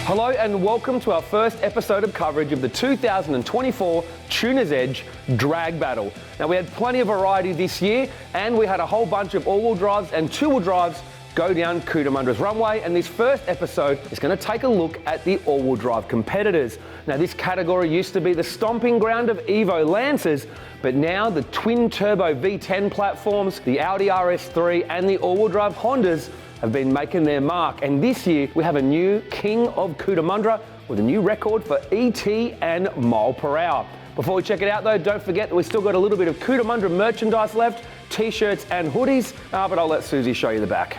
Hello and welcome to our first episode of coverage of the 2024 Tuner's Edge Drag Battle. Now we had plenty of variety this year and we had a whole bunch of all-wheel drives and two-wheel drives go down Cootamundra's runway, and this first episode is going to take a look at the all-wheel drive competitors. Now this category used to be the stomping ground of Evo Lancers, but now the Twin-Turbo V10 platforms, the Audi RS3 and the all-wheel drive Hondas have been making their mark, and this year we have a new king of Cootamundra with a new record for ET and mile per hour. Before we check it out though, don't forget that we've still got a little bit of Cootamundra merchandise left, t-shirts and hoodies, but I'll let Susie show you the back.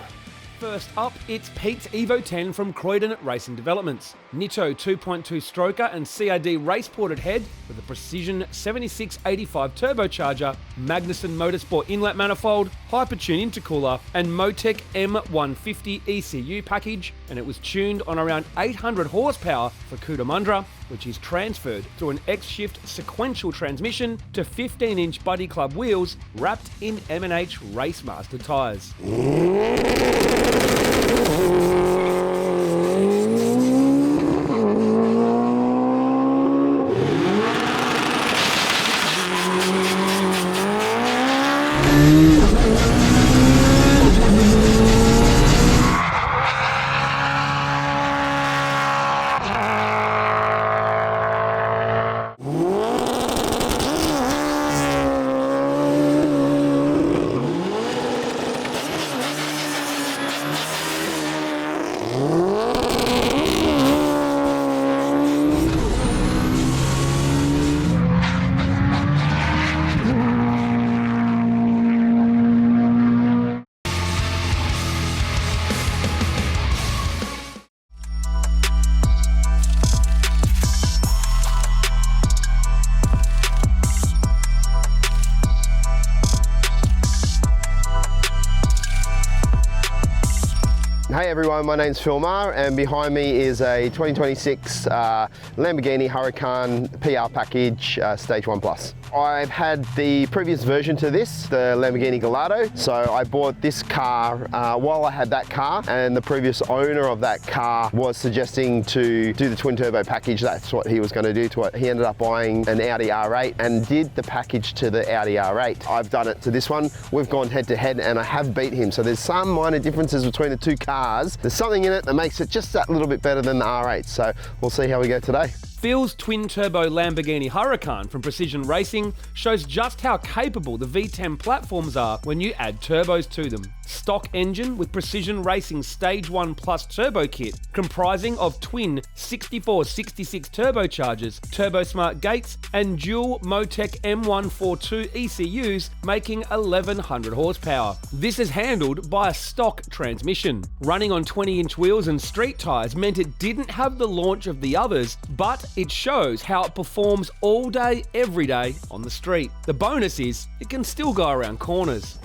First up, it's Pete's Evo 10 from Croydon Racing Developments. Nitto 2.2 stroker and CRD race-ported head with a Precision 7685 turbocharger, Magnuson Motorsport inlet manifold, Hypertune intercooler, and Motec M150 ECU package, and it was tuned on around 800 horsepower for Cootamundra, which is transferred through an X-Shift sequential transmission to 15-inch Buddy Club wheels wrapped in M&H Racemaster tyres. Hey everyone, my name's Phil Maher and behind me is a 2026 Lamborghini Huracan PR package Stage 1 Plus. I've had the previous version to this, the Lamborghini Gallardo, so I bought this car while I had that car, and the previous owner of that car was suggesting to do the twin turbo package. That's what he was going to do to it. He ended up buying an Audi R8 and did the package to the Audi R8. I've done it to this one. We've gone head to head and I have beat him, so there's some minor differences between the two cars. There's something in it that makes it just that little bit better than the R8, so we'll see how we go today. Phil's twin-turbo Lamborghini Huracan from Precision Racing shows just how capable the V10 platforms are when you add turbos to them. Stock engine with Precision Racing Stage 1 Plus turbo kit, comprising of twin 6466 turbochargers, turbo smart gates, and dual Motec M142 ECUs, making 1100 horsepower. This is handled by a stock transmission. Running on 20-inch wheels and street tyres meant it didn't have the launch of the others, but it shows how it performs all day, every day on the street. The bonus is it can still go around corners.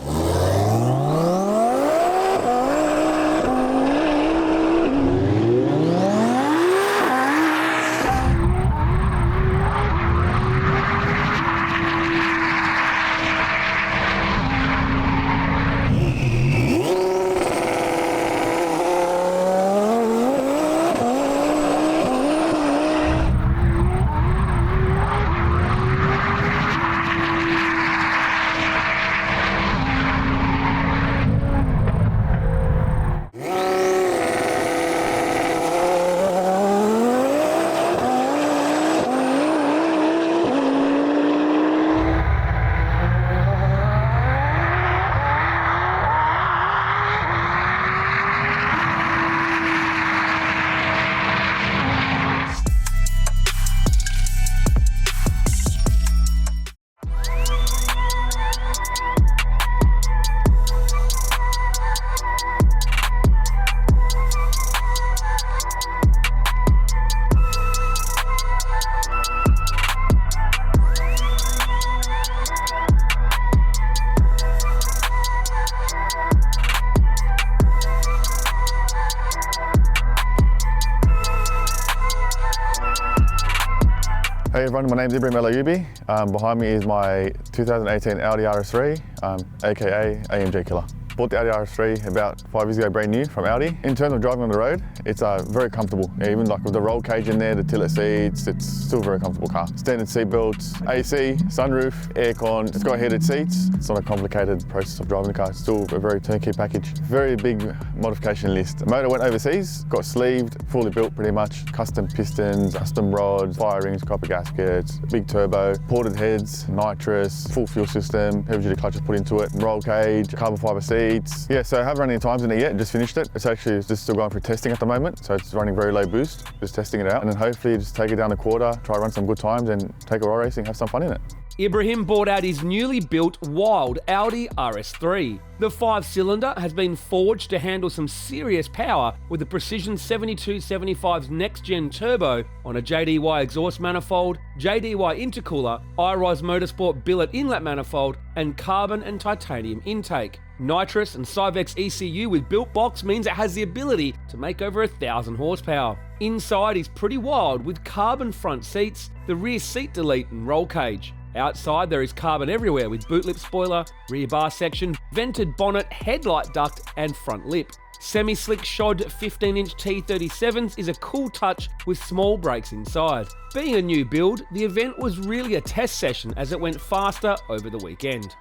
Hey everyone, my name is Ibrahim El Ayoubi. Behind me is my 2018 Audi RS3, aka AMG Killer. Bought the Audi RS3 about 5 years ago, brand new from Audi. In terms of driving on the road, it's very comfortable. Yeah, even like with the roll cage in there, the tilt seats, it's still a very comfortable car. Standard seat belts, AC, sunroof, aircon. It's got heated seats. It's not a complicated process of driving the car. It's still a very turnkey package. Very big modification list. The motor went overseas, got sleeved, fully built pretty much. Custom pistons, custom rods, fire rings, copper gaskets, big turbo, ported heads, nitrous, full fuel system, heavy duty clutches put into it, roll cage, carbon fibre seats. Yeah, so I haven't run any times in it yet, just finished it. It's actually just still going for testing at the moment, so it's running very low boost, just testing it out, and then hopefully just take it down the quarter, try to run some good times and take a raw racing, have some fun in it. Ibrahim bought out his newly built wild Audi RS3. The 5-cylinder has been forged to handle some serious power with the Precision 7275's next-gen turbo on a JDY exhaust manifold, JDY intercooler, iRise Motorsport billet inlet manifold, and carbon and titanium intake. Nitrous and Cyvex ECU with built box means it has the ability to make over 1,000 horsepower. Inside is pretty wild with carbon front seats, the rear seat delete and roll cage. Outside there is carbon everywhere with boot lip spoiler, rear bar section, vented bonnet, headlight duct and front lip. Semi-slick shod 15-inch T37s is a cool touch with small brakes inside. Being a new build, the event was really a test session as it went faster over the weekend.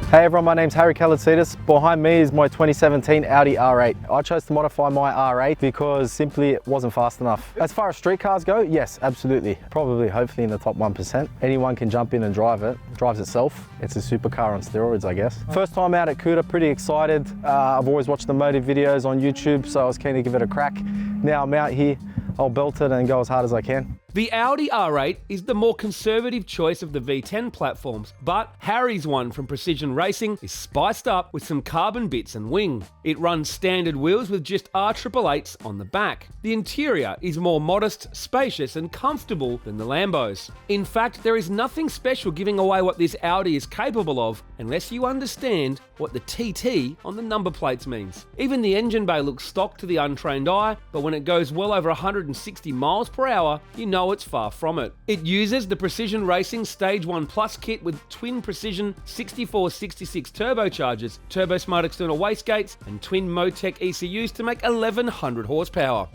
Hey everyone, my name's Harry Kalatsides. Behind me is my 2017 Audi R8. I chose to modify my R8 because simply it wasn't fast enough. As far as street cars go, yes, absolutely. Probably, hopefully in the top 1%. Anyone can jump in and drive it. It drives itself. It's a supercar on steroids, I guess. First time out at Coota, pretty excited. I've always watched the motive videos on YouTube, so I was keen to give it a crack. Now I'm out here, I'll belt it and go as hard as I can. The Audi R8 is the more conservative choice of the V10 platforms, but Harry's one from Precision Racing is spiced up with some carbon bits and wing. It runs standard wheels with just R888s on the back. The interior is more modest, spacious and comfortable than the Lambos. In fact, there is nothing special giving away what this Audi is capable of unless you understand what the TT on the number plates means. Even the engine bay looks stock to the untrained eye, but when it goes well over 160 miles per hour, you know it's far from it. It uses the Precision Racing Stage 1 Plus kit with twin Precision 6466 turbochargers, Turbo Smart external wastegates, and twin Motec ECUs to make 1100 horsepower.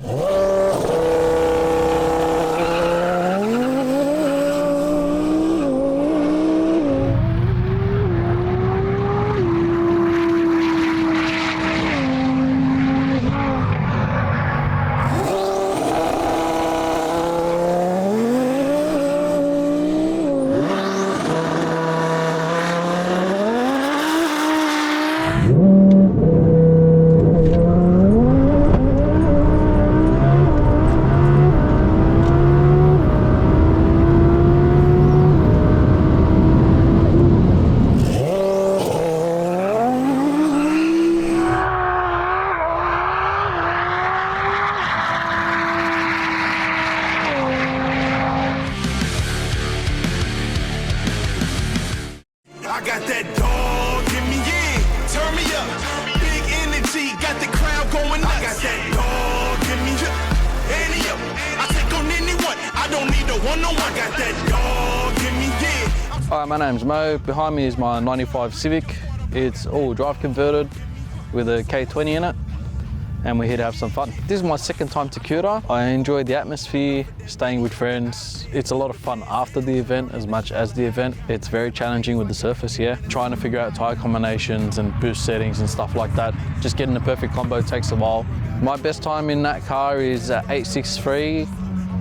the one, no, I got that dog in me, yeah. Hi, my name's Mo. Behind me is my 95 Civic. It's all drive converted with a K20 in it, and we're here to have some fun. This is my second time to Cooter. I enjoyed the atmosphere, staying with friends. It's a lot of fun after the event as much as the event. It's very challenging with the surface, yeah. Trying to figure out tyre combinations and boost settings and stuff like that. Just getting the perfect combo takes a while. My best time in that car is 863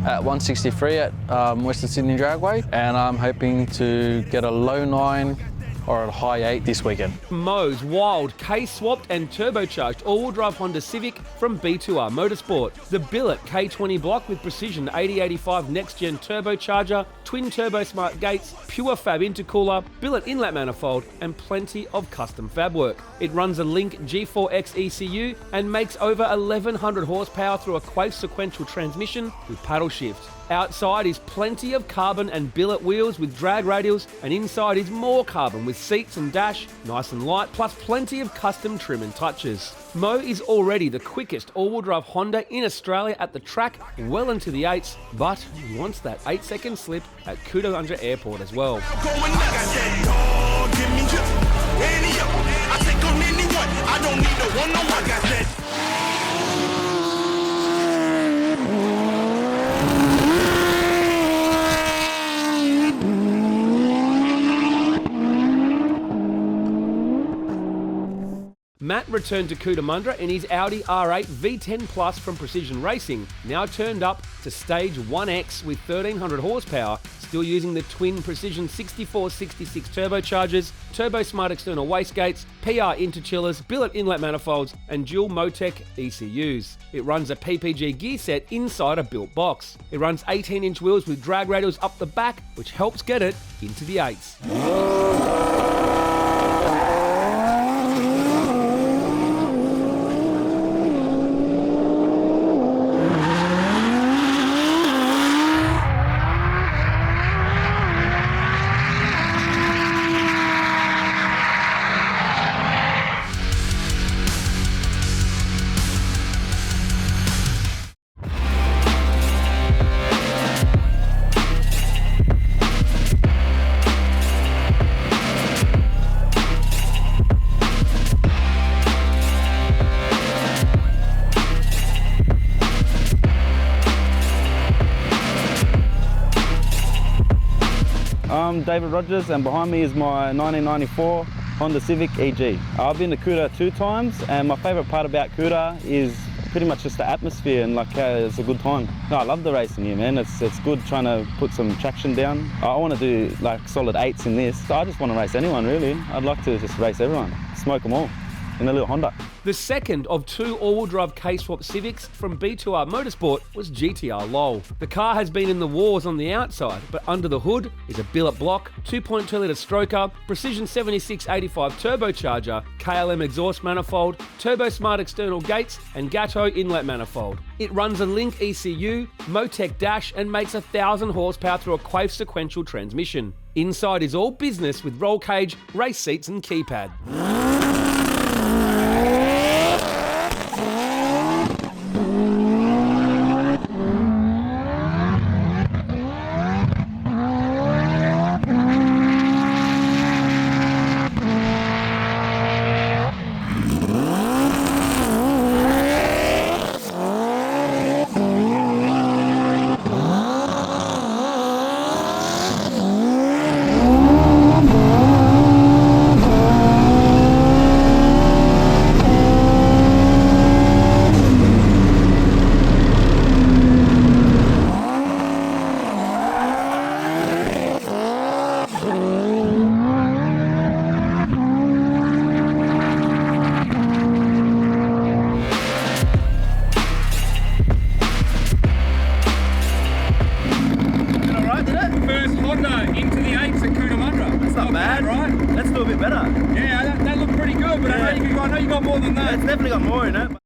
at 163 at Western Sydney Dragway, and I'm hoping to get a low 9 or a high 8 this weekend. Mo's wild K-swapped and turbocharged all-wheel drive Honda Civic from B2R Motorsport. The billet K20 block with precision 8085 next-gen turbocharger, twin-turbo smart gates, pure fab intercooler, billet inlet manifold, and plenty of custom fab work. It runs a Link G4X ECU and makes over 1100 horsepower through a Quaife sequential transmission with paddle shift. Outside is plenty of carbon and billet wheels with drag radials, and inside is more carbon with seats and dash, nice and light, plus plenty of custom trim and touches. Mo is already the quickest all-wheel drive Honda in Australia at the track, well into the 8s, but he wants that 8-second slip at Cootamundra Airport as well. Matt returned to Cootamundra in his Audi R8 V10 Plus from Precision Racing, now turned up to stage 1X with 1300 horsepower, still using the twin Precision 6466 turbochargers, Turbo Smart external wastegates, PR interchillers, billet inlet manifolds, and dual Motec ECUs. It runs a PPG gear set inside a built box. It runs 18-inch wheels with drag radials up the back, which helps get it into the 8s. I'm David Rogers, and behind me is my 1994 Honda Civic EG. I've been to Cooter 2 times, and my favourite part about Cooter is pretty much just the atmosphere and it's a good time. No, I love the racing here, man. It's good trying to put some traction down. I want to do like solid 8s in this. I just want to race anyone, really. I'd like to just race everyone, smoke them all in a little Honda. The second of 2 all-wheel drive K-swap Civics from B2R Motorsport was GTR Lowell. The car has been in the wars on the outside, but under the hood is a billet block, 2.2 litre stroker, Precision 7685 turbocharger, KLM exhaust manifold, Turbo Smart external gates, and Gatto inlet manifold. It runs a Link ECU, Motec dash, and makes 1000 horsepower through a Quaife sequential transmission. Inside is all business with roll cage, race seats, and keypad. Into the 8s at Cootamundra. That's not bad, right? Let's do a bit better. Yeah, that looked pretty good, but I know you got more than that. It's definitely got more in it.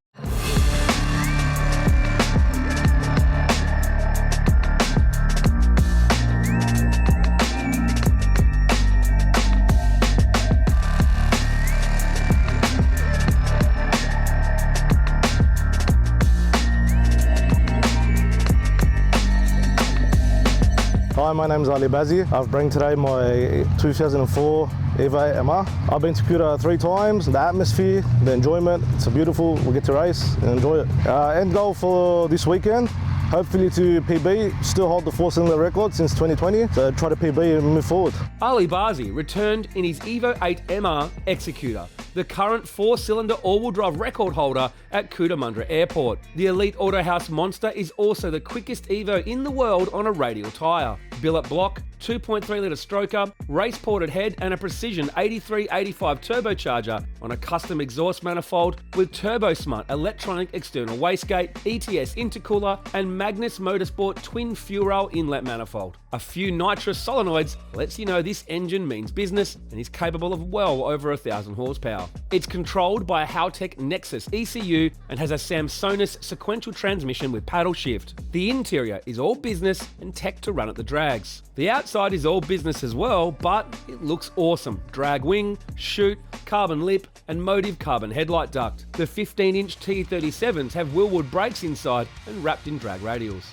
Hi, my name's Ali Bazzi. I've bring today my 2004 Evo MR. I've been to Kuta 3 times. The atmosphere, the enjoyment, it's beautiful. We get to race and enjoy it. End goal for this weekend, hopefully to PB, still hold the 4-cylinder record since 2020, so try to PB and move forward. Ali Bazzi returned in his Evo 8 MR Executor, the current 4-cylinder all-wheel drive record holder at Cootamundra Airport. The Elite Autohouse Monster is also the quickest Evo in the world on a radial tyre. Billet block, 2.3 litre stroker, race ported head and a precision 8385 turbocharger on a custom exhaust manifold with TurboSmart electronic external wastegate, ETS intercooler and Magnus Motorsport twin fuel rail inlet manifold. A few nitrous solenoids lets you know this engine means business and is capable of well over 1,000 horsepower. It's controlled by a Haltech Nexus ECU and has a Samsonus sequential transmission with paddle shift. The interior is all business and tech to run at the drags. The outside is all business as well, but it looks awesome. Drag wing, chute, carbon lip, and Motive carbon headlight duct. The 15-inch T37s have Willwood brakes inside and wrapped in drag radials.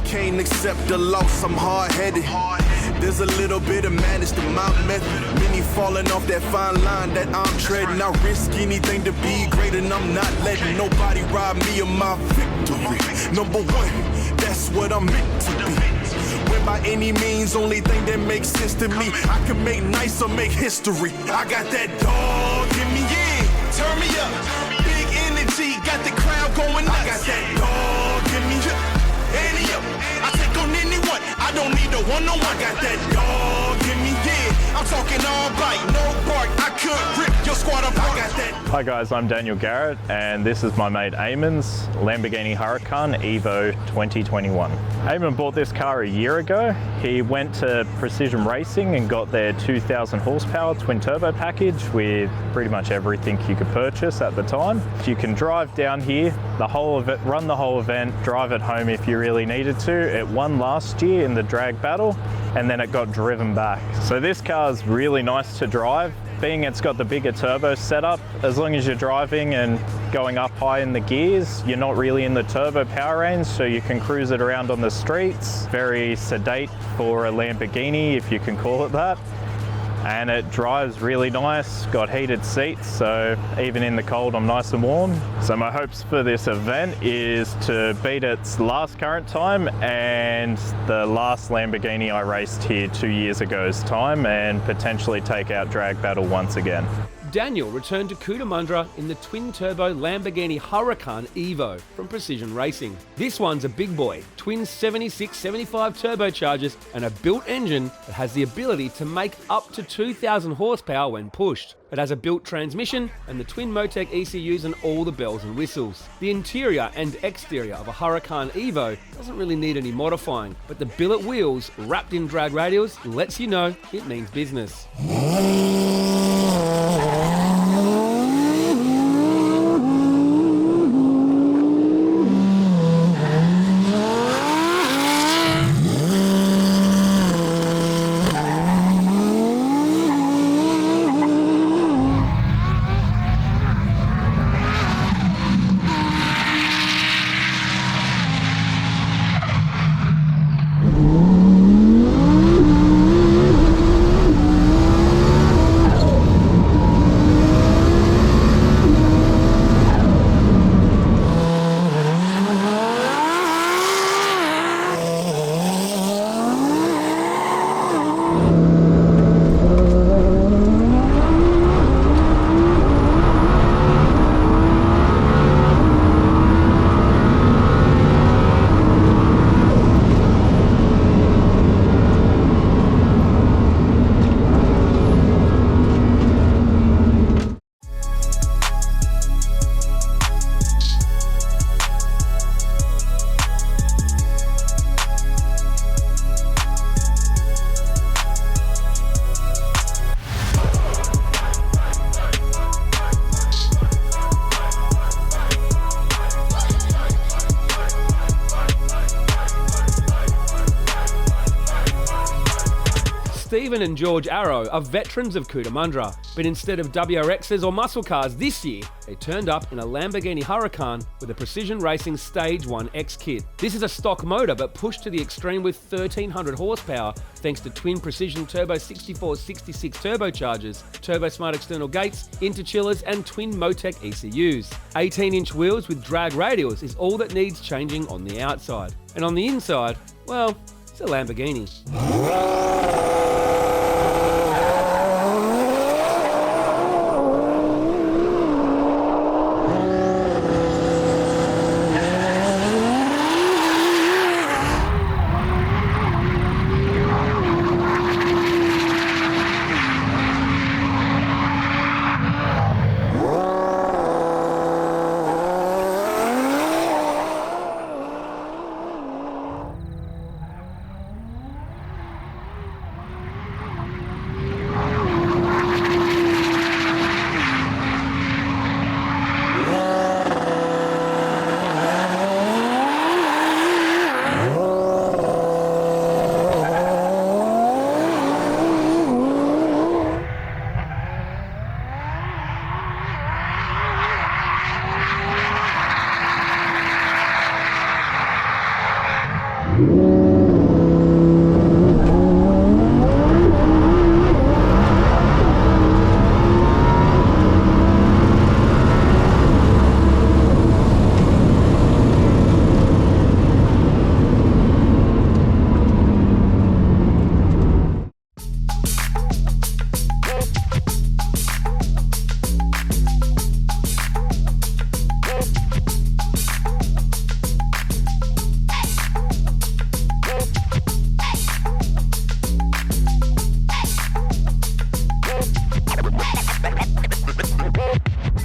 Can't accept the loss, I'm hard-headed. There's a little bit of madness to my method. Many falling off that fine line that I'm treading. I risk anything to be great and I'm not letting nobody rob me of my victory. Number one, that's what I'm meant to be. When by any means, only thing that makes sense to me, I can make nice or make history. I got that dog in me, yeah, turn me up. Big energy, got the crowd going nuts. I got that dog in me, yeah. I take on anyone, I don't need a one-on-one. I got that dog in me, yeah. I'm talking all bite, no bark. I could rip your squad apart. I got that. Hi guys, I'm Daniel Garrett and this is my mate Eamon's Lamborghini Huracan Evo 2021. Eamon bought this car a year ago. He went to Precision Racing and got their 2,000 horsepower twin turbo package with pretty much everything you could purchase at the time. You can drive down here, the whole of it, run the whole event, drive it home if you really needed to. It won last year in the drag battle and then it got driven back. So this car is really nice to drive. Being it's got the bigger turbo setup, as long as you're driving and going up high in the gears, you're not really in the turbo power range, so you can cruise it around on the streets. Very sedate for a Lamborghini, if you can call it that. And it drives really nice, got heated seats, so even in the cold I'm nice and warm. So my hopes for this event is to beat its last current time and the last Lamborghini I raced here 2 years ago's time, and potentially take out drag battle once again. Daniel returned to Cootamundra in the twin-turbo Lamborghini Huracan Evo from Precision Racing. This one's a big boy, twin 76-75 turbochargers and a built engine that has the ability to make up to 2,000 horsepower when pushed. It has a built transmission and the twin Motec ECUs and all the bells and whistles. The interior and exterior of a Huracan Evo doesn't really need any modifying, but the billet wheels wrapped in drag radials lets you know it means business. Stephen and George Arrow are veterans of Cootamundra, but instead of WRXs or muscle cars this year, they turned up in a Lamborghini Huracan with a Precision Racing Stage 1X kit. This is a stock motor but pushed to the extreme with 1300 horsepower thanks to twin Precision Turbo 6466 turbochargers, Turbo Smart external gates, interchillers and twin Motec ECUs. 18-inch wheels with drag radials is all that needs changing on the outside. And on the inside, well, it's a Lamborghini.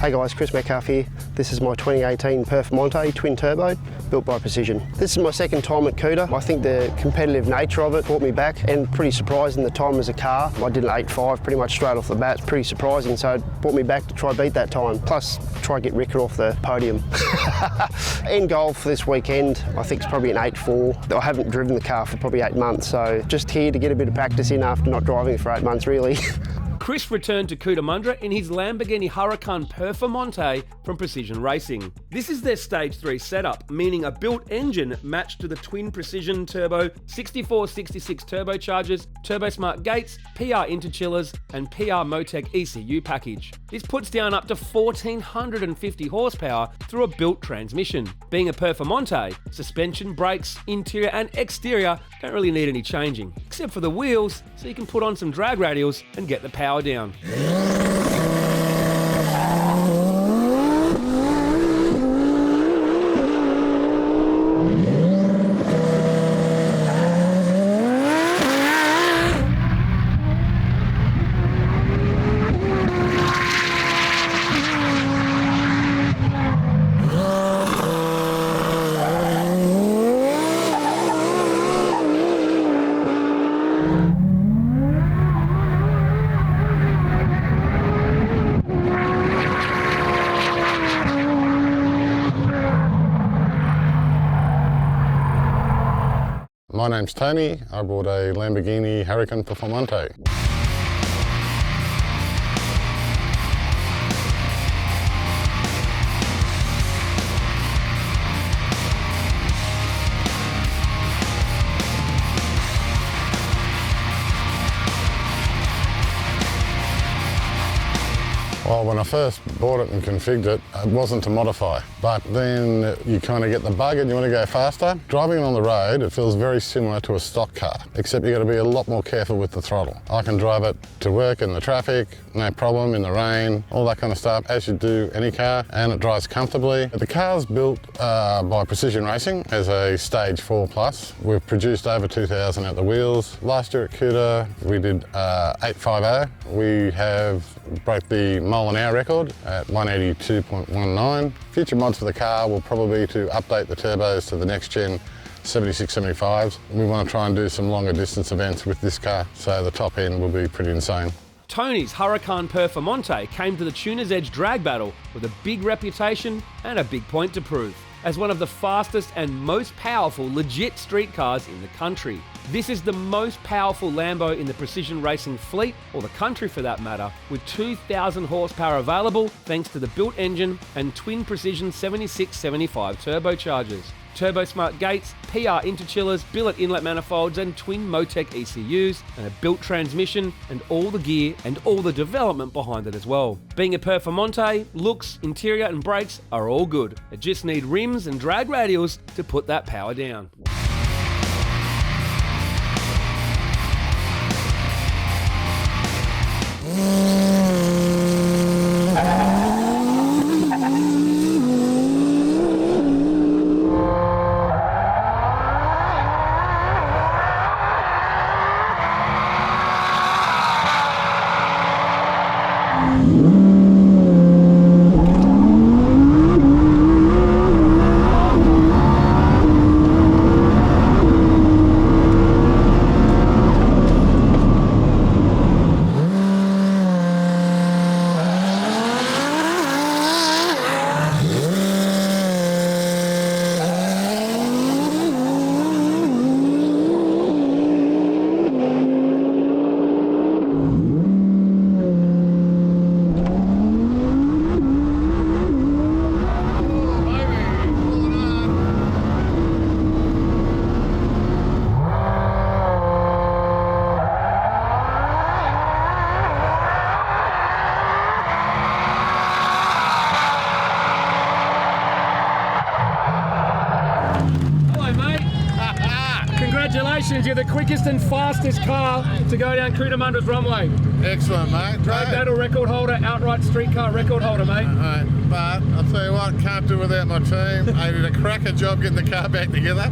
Hey guys, Chris Metcalf here. This is my 2018 Performante Twin-Turbo, built by Precision. This is my second time at Coota. I think the competitive nature of it brought me back, and pretty surprising the time as a car. I did an 8.5 pretty much straight off the bat. It's pretty surprising, so it brought me back to try beat that time. Plus, try get Rickard off the podium. End goal for this weekend, I think it's probably an 8.4. I haven't driven the car for probably 8 months, so just here to get a bit of practice in after not driving for 8 months really. Chris returned to Cootamundra in his Lamborghini Huracan Performante from Precision Racing. This is their Stage 3 setup, meaning a built engine matched to the twin Precision Turbo 6466 turbochargers, Turbo Smart gates, PR interchillers and PR Motec ECU package. This puts down up to 1450 horsepower through a built transmission. Being a Performante, suspension, brakes, interior and exterior don't really need any changing, except for the wheels, so you can put on some drag radials and get the power down. My name's Tony. I bought a Lamborghini Huracan Performante. Well, when I first bought it and configured it, it wasn't to modify. But then you kind of get the bug and you want to go faster. Driving on the road, it feels very similar to a stock car, except you've got to be a lot more careful with the throttle. I can drive it to work in the traffic, no problem, in the rain, all that kind of stuff, as you do any car, and it drives comfortably. The car's built by Precision Racing as a Stage 4+. We've produced over 2,000 at the wheels. Last year at Coota, we did 850. We have broke the mile an hour record at 182.19. Future mods for the car will probably be to update the turbos to the next gen 76, 75s. We want to try and do some longer distance events with this car, so the top end will be pretty insane. Tony's Huracan Performante came to the Tuner's Edge drag battle with a big reputation and a big point to prove. as one of the fastest and most powerful legit street cars in the country. This is the most powerful Lambo in the precision racing fleet, or the country for that matter, with 2,000 horsepower available thanks to the built engine and twin precision 7675 turbochargers. Turbo Smart gates, PR interchillers, billet inlet manifolds and twin Motec ECUs, and a built transmission and all the gear and all the development behind it as well. Being a Performante, looks, interior and brakes are all good. It just need rims and drag radials to put that power down. Congratulations, you're the quickest and fastest car to go down Cootamundra's runway. Excellent, mate. Drag battle record holder, outright street car record holder, mate. But I'll tell you what, can't do without my team. They did a cracker job getting the car back together.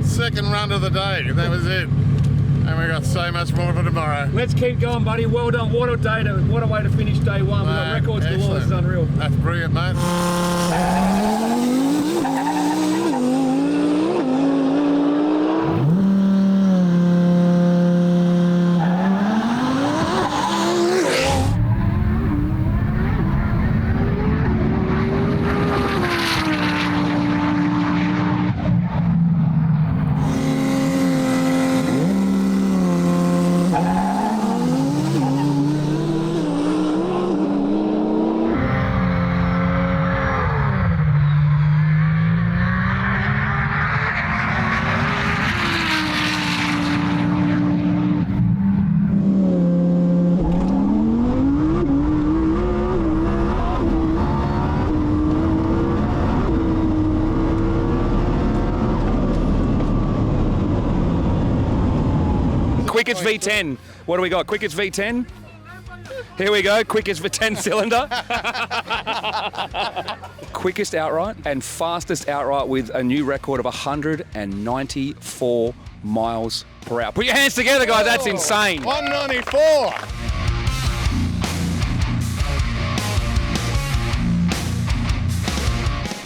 Second run of the day, and that was it. And we got so much more for tomorrow. Let's keep going, buddy. Well done. What a day what a way to finish day one. We've got records galore. This is unreal. That's brilliant, mate. Quickest V10. What do we got? Quickest V10? Here we go. Quickest V10 cylinder. Quickest outright and fastest outright with a new record of 194 miles per hour. Put your hands together, guys. That's insane. 194.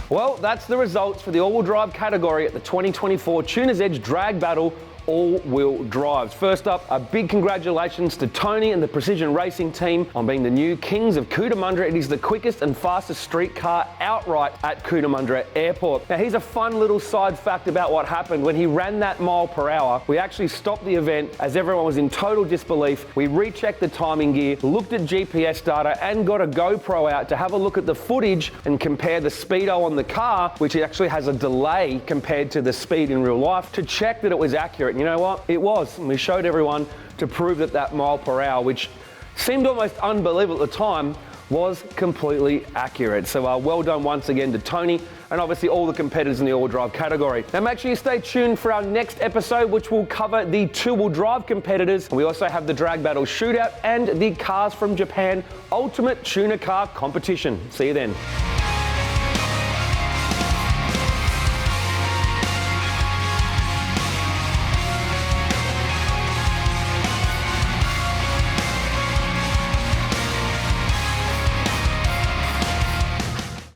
Well, that's the results for the all-wheel drive category at the 2024 Tuner's Edge Drag Battle all-wheel drives. First up, a big congratulations to Tony and the Precision Racing team on being the new kings of Cootamundra. It is the quickest and fastest street car outright at Cootamundra Airport. Now, here's a fun little side fact about what happened. When he ran that mile per hour, we actually stopped the event as everyone was in total disbelief. We rechecked the timing gear, looked at GPS data, and got a GoPro out to have a look at the footage and compare the speedo on the car, which actually has a delay compared to the speed in real life, to check that it was accurate. And you know what? It was. And we showed everyone to prove that that mile per hour, which seemed almost unbelievable at the time, was completely accurate. So well done once again to Tony and obviously all the competitors in the all-wheel drive category. Now make sure you stay tuned for our next episode, which will cover the two-wheel drive competitors. And we also have the drag battle shootout and the Cars from Japan Ultimate Tuner Car Competition. See you then.